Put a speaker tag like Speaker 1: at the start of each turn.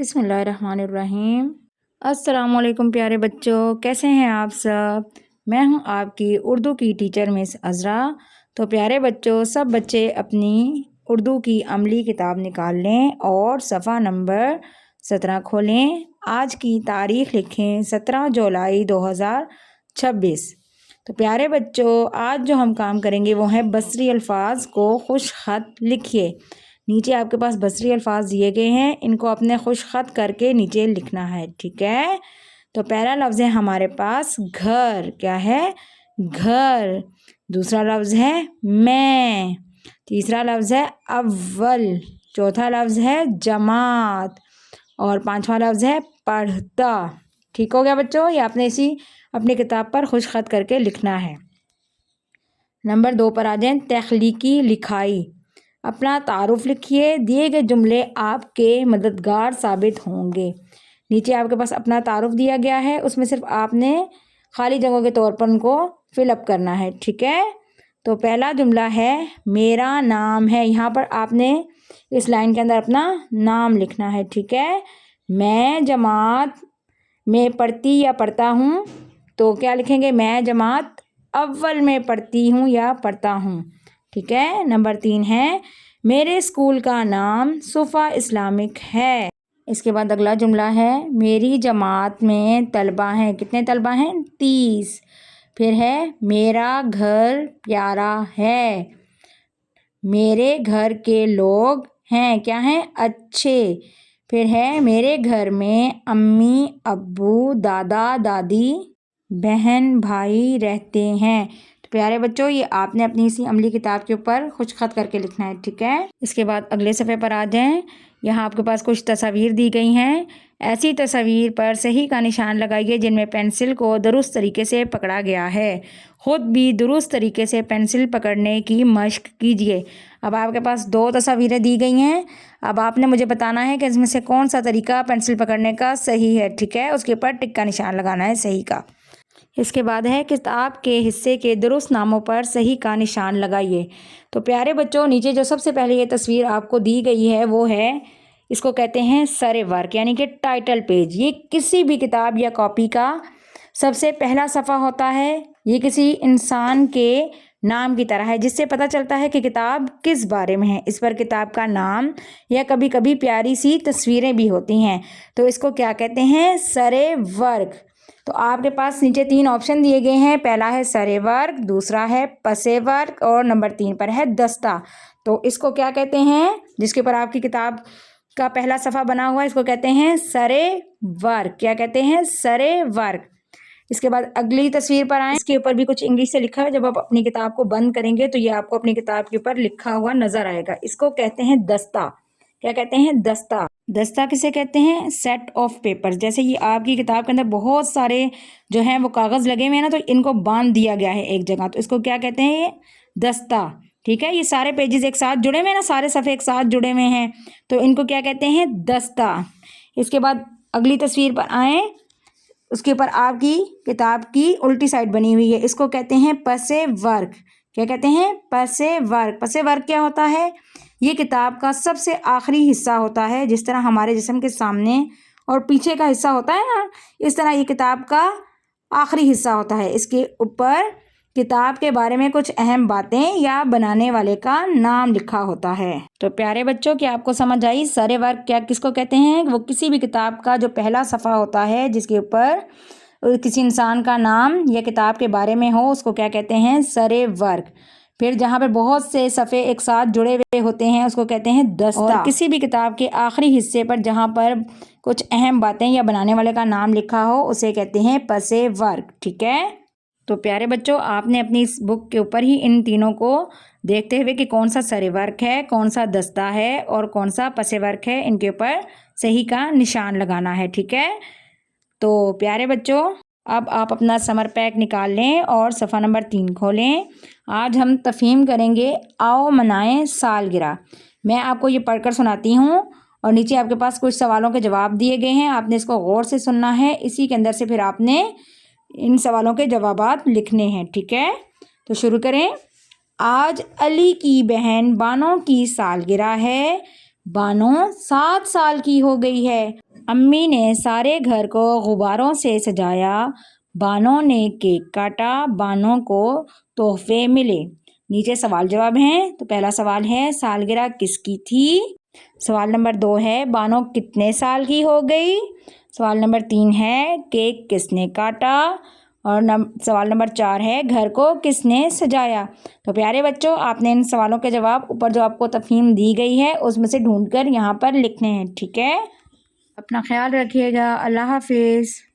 Speaker 1: بسم اللہ الرحمن الرحیم۔ السلام علیکم پیارے بچوں، کیسے ہیں آپ سب؟ میں ہوں آپ کی اردو کی ٹیچر مس عذرا۔ تو پیارے بچوں، سب بچے اپنی اردو کی عملی کتاب نکال لیں اور صفحہ نمبر 17 کھولیں۔ آج کی تاریخ لکھیں 17 جولائی 2026۔ تو پیارے بچوں، آج جو ہم کام کریں گے وہ ہے بصری الفاظ کو خوش خط لکھیے۔ نیچے آپ کے پاس بصری الفاظ دیے گئے ہیں، ان کو اپنے خوش خط کر کے نیچے لکھنا ہے، ٹھیک ہے؟ تو پہلا لفظ ہے ہمارے پاس گھر، کیا ہے؟ گھر۔ دوسرا لفظ ہے میں۔ تیسرا لفظ ہے اول۔ چوتھا لفظ ہے جماعت۔ اور پانچواں لفظ ہے پڑھتا۔ ٹھیک ہو گیا بچوں؟ یہ آپ نے اسی اپنی کتاب پر خوش خط کر کے لکھنا ہے۔ نمبر 2 پر آ جائیں، تخلیقی لکھائی۔ اپنا تعارف لکھیے، دیے گئے جملے آپ کے مددگار ثابت ہوں گے۔ نیچے آپ کے پاس اپنا تعارف دیا گیا ہے، اس میں صرف آپ نے خالی جگہوں کے طور پر ان کو فل اپ کرنا ہے، ٹھیک ہے؟ تو پہلا جملہ ہے میرا نام ہے، یہاں پر آپ نے اس لائن کے اندر اپنا نام لکھنا ہے، ٹھیک ہے؟ میں جماعت میں پڑھتی یا پڑھتا ہوں، تو کیا لکھیں گے؟ میں جماعت اول میں پڑھتی ہوں یا پڑھتا ہوں، ٹھیک ہے؟ نمبر 3 ہے میرے اسکول کا نام صفا اسلامک ہے۔ اس کے بعد اگلا جملہ ہے میری جماعت میں طلبہ ہیں، کتنے طلبہ ہیں؟ 30۔ پھر ہے میرا گھر پیارا ہے، میرے گھر کے لوگ ہیں، کیا ہیں؟ اچھے۔ پھر ہے میرے گھر میں امی ابو دادا دادی بہن بھائی رہتے ہیں۔ تو پیارے بچوں، یہ آپ نے اپنی اسی عملی کتاب کے اوپر خوش خط کر کے لکھنا ہے، ٹھیک ہے؟ اس کے بعد اگلے صفحے پر آ جائیں، یہاں آپ کے پاس کچھ تصاویر دی گئی ہیں۔ ایسی تصاویر پر صحیح کا نشان لگائیے جن میں پینسل کو درست طریقے سے پکڑا گیا ہے۔ خود بھی درست طریقے سے پینسل پکڑنے کی مشق کیجیے۔ اب آپ کے پاس 2 تصاویریں دی گئی ہیں، اب آپ نے مجھے بتانا ہے کہ اس میں سے کون سا طریقہ پینسل پکڑنے کا صحیح ہے، ٹھیک ہے؟ اس کے اوپر ٹک کا نشان لگانا ہے صحیح کا۔ اس کے بعد ہے کتاب کے حصے کے درست ناموں پر صحیح کا نشان لگائیے۔ تو پیارے بچوں، نیچے جو سب سے پہلے یہ تصویر آپ کو دی گئی ہے وہ ہے، اس کو کہتے ہیں سر ورق، یعنی کہ ٹائٹل پیج۔ یہ کسی بھی کتاب یا کاپی کا سب سے پہلا صفحہ ہوتا ہے۔ یہ کسی انسان کے نام کی طرح ہے، جس سے پتہ چلتا ہے کہ کتاب کس بارے میں ہے۔ اس پر کتاب کا نام یا کبھی کبھی پیاری سی تصویریں بھی ہوتی ہیں، تو اس کو کیا کہتے ہیں؟ سر ورق۔ تو آپ کے پاس نیچے 3 آپشن دیے گئے ہیں، پہلا ہے سر ورق، دوسرا ہے پس ورق، اور نمبر 3 پر ہے دستہ۔ تو اس کو کیا کہتے ہیں؟ جس کے اوپر آپ کی کتاب کا پہلا صفحہ بنا ہوا ہے، اس کو کہتے ہیں سر ورق۔ کیا کہتے ہیں؟ سر ورق۔ اس کے بعد اگلی تصویر پر آئیں، اس کے اوپر بھی کچھ انگلش سے لکھا ہے، جب آپ اپنی کتاب کو بند کریں گے تو یہ آپ کو اپنی کتاب کے اوپر لکھا ہوا نظر آئے گا۔ اس کو کہتے ہیں دستہ۔ کیا کہتے ہیں؟ دستہ۔ دستہ کسے کہتے ہیں؟ Set of paper. جیسے یہ آپ کی کتاب کے اندر بہت سارے جو ہیں وہ کاغذ لگے ہوئے ہیں نا، تو ان کو باندھ دیا گیا ہے ایک جگہ، تو اس کو کیا کہتے ہیں؟ یہ دستہ، ٹھیک ہے؟ یہ سارے پیجز ایک ساتھ جڑے ہوئے ہیں نا، سارے صفحے ایک ساتھ جڑے ہوئے ہیں، تو ان کو کیا کہتے ہیں؟ دستہ۔ اس کے بعد اگلی تصویر پر آئیں، اس کے اوپر آپ کی کتاب کی الٹی سائڈ بنی ہوئی ہے، اس کو کہتے ہیں پس ورق۔ کیا کہتے ہیں؟ پس ورق۔ پس ورق کیا ہوتا ہے؟ یہ کتاب کا سب سے آخری حصہ ہوتا ہے، جس طرح ہمارے جسم کے سامنے اور پیچھے کا حصہ ہوتا ہے نا، اس طرح یہ کتاب کا آخری حصہ ہوتا ہے۔ اس کے اوپر کتاب کے بارے میں کچھ اہم باتیں یا بنانے والے کا نام لکھا ہوتا ہے۔ تو پیارے بچوں، کیا آپ کو سمجھ آئی سر ورق کیا کس کو کہتے ہیں؟ وہ کسی بھی کتاب کا جو پہلا صفحہ ہوتا ہے جس کے اوپر کسی انسان کا نام یا کتاب کے بارے میں ہو، اس کو کیا کہتے ہیں؟ سر ورق۔ پھر جہاں پہ بہت سے صفحے ایک ساتھ جڑے ہوئے ہوتے ہیں، اس کو کہتے ہیں دستہ۔ اور کسی بھی کتاب کے آخری حصے پر جہاں پر کچھ اہم باتیں یا بنانے والے کا نام لکھا ہو، اسے کہتے ہیں پس ورق، ٹھیک ہے؟ تو پیارے بچوں، آپ نے اپنی اس بک کے اوپر ہی ان تینوں کو دیکھتے ہوئے کہ کون سا سر ورق ہے، کون سا دستہ ہے اور کون سا پس ورق ہے، ان کے اوپر صحیح کا نشان لگانا ہے، ٹھیک ہے؟ تو پیارے بچوں، اب آپ اپنا سمر پیک نکال لیں اور صفحہ نمبر 3 کھولیں۔ آج ہم تفہیم کریں گے آؤ منائیں سالگرہ۔ میں آپ کو یہ پڑھ کر سناتی ہوں اور نیچے آپ کے پاس کچھ سوالوں کے جواب دیے گئے ہیں، آپ نے اس کو غور سے سننا ہے، اسی کے اندر سے پھر آپ نے ان سوالوں کے جوابات لکھنے ہیں، ٹھیک ہے؟ تو شروع کریں۔ آج علی کی بہن بانو کی سالگرہ ہے، بانو 7 سال کی ہو گئی ہے۔ امی نے سارے گھر کو غباروں سے سجایا، بانوں نے کیک کاٹا، بانوں کو تحفے ملے۔ نیچے سوال جواب ہیں۔ تو پہلا سوال ہے سالگرہ کس کی تھی؟ سوال نمبر 2 ہے بانو کتنے سال کی ہو گئی؟ سوال نمبر 3 ہے کیک کس نے کاٹا؟ اور سوال نمبر 4 ہے گھر کو کس نے سجایا؟ تو پیارے بچوں، آپ نے ان سوالوں کے جواب اوپر جو آپ کو تفہیم دی گئی ہے اس میں سے ڈھونڈ کر یہاں پر لکھنے ہیں، ٹھیک ہے؟ اپنا خیال رکھیے گا۔ اللہ حافظ۔